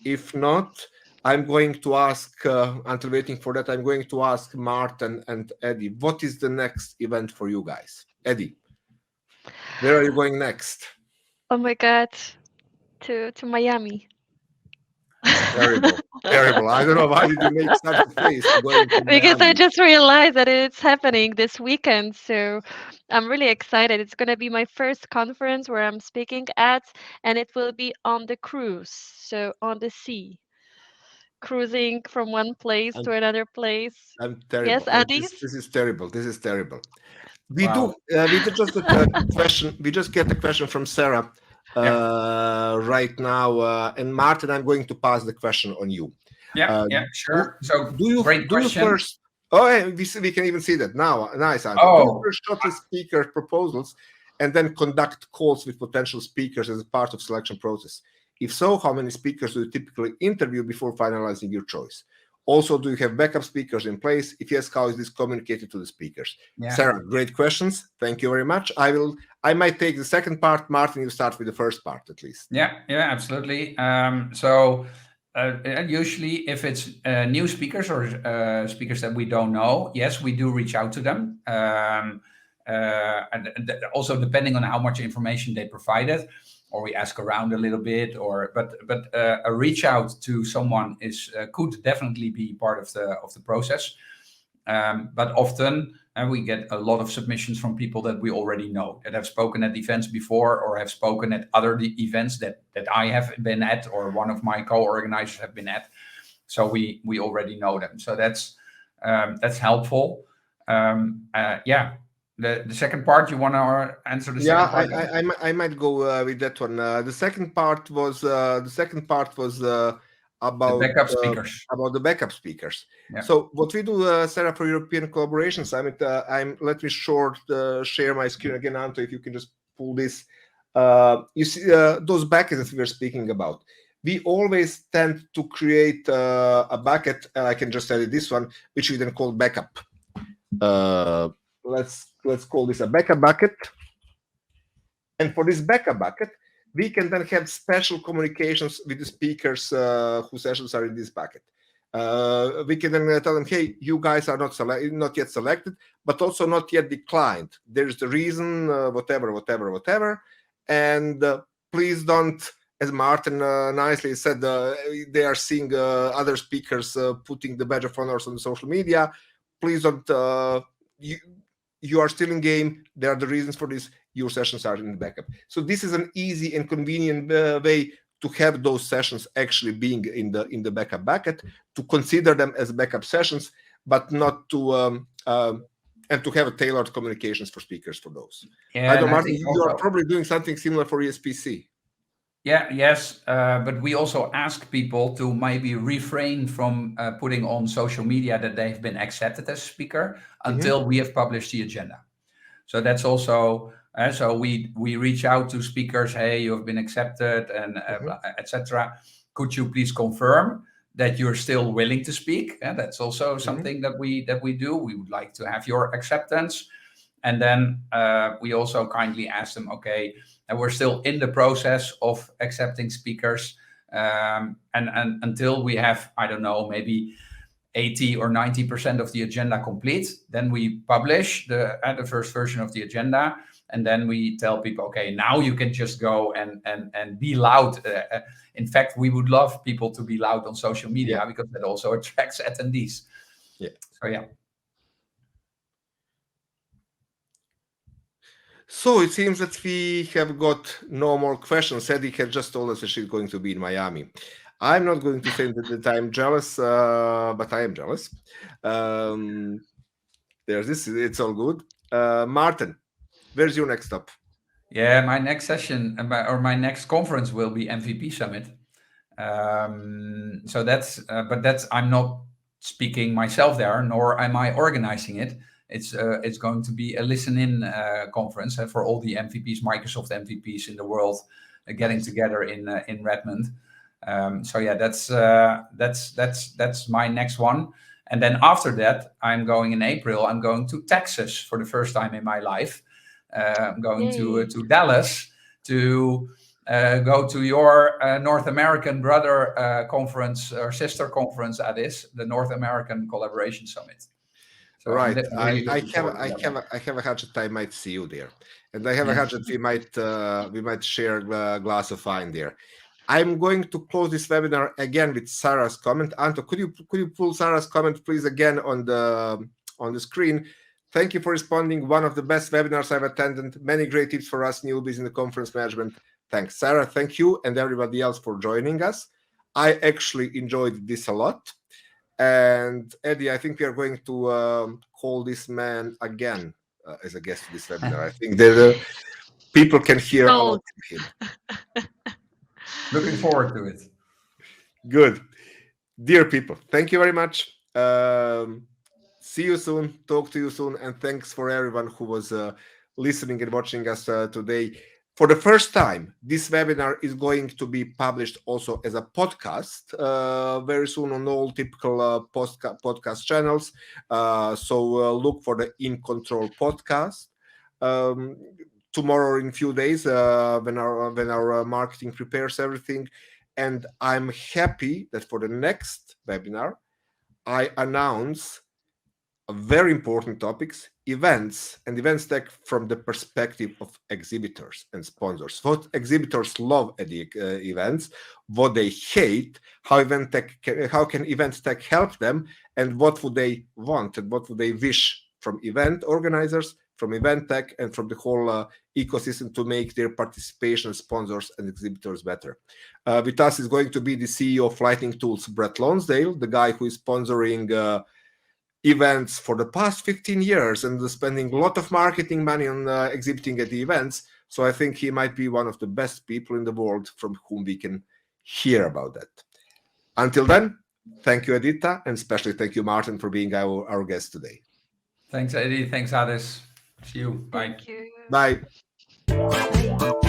If not, I'm going to ask, until waiting for that, I'm going to ask Maarten and Eddie, what is the next event for you guys? Eddie, where are you going next? Oh my God, to Miami. Terrible. I don't know why did you make such a face going to Because I Miami. just realized that it's happening this weekend. So I'm really excited. It's going to be my first conference where I'm speaking at, and it will be on the cruise. So on the sea, cruising from one place to another place. I'm Yes, terrible. Addis? This is terrible. This is terrible. We Wow. just got a question. We just get a question from Sarah right now, and Maarten, I'm going to pass the question on you. Yeah, sure. So great do you question. first? Oh, yeah, we can even see that now. Nice answer. Oh. Do you first shortlist speaker proposals and then conduct calls with potential speakers as a part of selection process? If so, how many speakers do you typically interview before finalizing your choice? Also, do you have backup speakers in place? If yes, how is this communicated to the speakers? Yeah. Sarah, great questions. Thank you very much. I might take the second part. Maarten, you start with the first part at least. Yeah, absolutely. So usually if it's new speakers or speakers that we don't know, yes, we do reach out to them. And also depending on how much information they provided, or we ask around a little bit, but a reach out to someone could definitely be part of the process. But often we get a lot of submissions from people that we already know, that have spoken at events before or have spoken at other events that I have been at or one of my co-organizers have been at. so we already know them. So that's helpful. Yeah. The second part, you want to answer the Yeah, second part? I might go with that one. The second part was The about backup speakers. about the backup speakers. Yeah. So what we do, Sarah, for European Collaboration Summit, I'm let me share my screen again, Anto, if you can just pull this. You see those buckets that we were speaking about. We always tend to create a bucket. I can just edit this one, which we then call backup. Uh, let's call this a backup bucket. And for this backup bucket, we can then have special communications with the speakers whose sessions are in this bucket. We can then tell them, hey, you guys are not yet selected, but also not yet declined. There's the reason, whatever. And please don't, as Maarten nicely said, they are seeing other speakers putting the badge of honors on social media. Please don't, you are still in game. There are the reasons for this. Your sessions are in the backup. So this is an easy and convenient way to have those sessions actually being in the backup bucket, to consider them as backup sessions, but not to and to have tailored communications for speakers for those. Yeah, I know, and I Maarten, think you are also, probably doing something similar for ESPC. yes, but we also ask people to maybe refrain from putting on social media that they've been accepted as speaker until we have published the agenda. So that's also so we reach out to speakers. Hey, you have been accepted, and etc. Could you please confirm that you're still willing to speak? And that's also something that we do. We would like to have your acceptance, and then we also kindly ask them, okay, and we're still in the process of accepting speakers, and until we have, I don't know, maybe 80 or 90% of the agenda complete, then we publish the first version of the agenda, and then we tell people, okay, now you can just go and be loud. In fact, we would love people to be loud on social media because that also attracts attendees. Yeah. So yeah. So it seems that we have got no more questions. Eddie has just told us that she's going to be in Miami. I'm not going to say that I'm jealous, but I am jealous. There's this. It's all good. Maarten, where's your next stop? Yeah, my next session or my next conference will be MVP Summit. So but I'm not speaking myself there, nor am I organizing it. It's going to be a listen-in conference for all the MVPs, Microsoft MVPs in the world, getting together in Redmond. So yeah, that's my next one. And then after that, I'm going in April. I'm going to Texas for the first time in my life. I'm going to Dallas to go to your North American brother conference or sister conference, the North American Collaboration Summit. So Right. I'm really looking forward to that one. I have a hunch that I might see you there, and I have a hunch that we might share a glass of wine there. I'm going to close this webinar again with Sarah's comment. Anto, could you pull Sarah's comment, please, again on the screen? Thank you for responding. One of the best webinars I've attended. Many great tips for us newbies in the conference management. Thanks, Sarah. Thank you and everybody else for joining us. I actually enjoyed this a lot. And Eddie, I think we are going to call this man again as a guest to this webinar. I think that people can hear a lot from him. Looking forward to it. Good. Dear people, thank you very much. See you soon. Talk to you soon. And thanks for everyone who was listening and watching us today. For the first time, this webinar is going to be published also as a podcast very soon on all typical podcast channels. So look for the In Control podcast. Tomorrow, in a few days, when our marketing prepares everything. And I'm happy that for the next webinar, I announce very important topics, events and events tech from the perspective of exhibitors and sponsors. What exhibitors love at the events, what they hate, how can event tech help them, and what would they want and what would they wish from event organizers, from event tech, and from the whole ecosystem to make their participation as sponsors and exhibitors better. With us is going to be the CEO of Lightning Tools, Brett Lonsdale, the guy who is sponsoring events for the past 15 years and spending a lot of marketing money on exhibiting at the events. So I think he might be one of the best people in the world from whom we can hear about that. Until then, thank you, Edyta, and especially thank you, Maarten, for being our guest today. Thanks, Eddie. Thanks, Hades. See you. Bye. Thank you. Bye. Bye.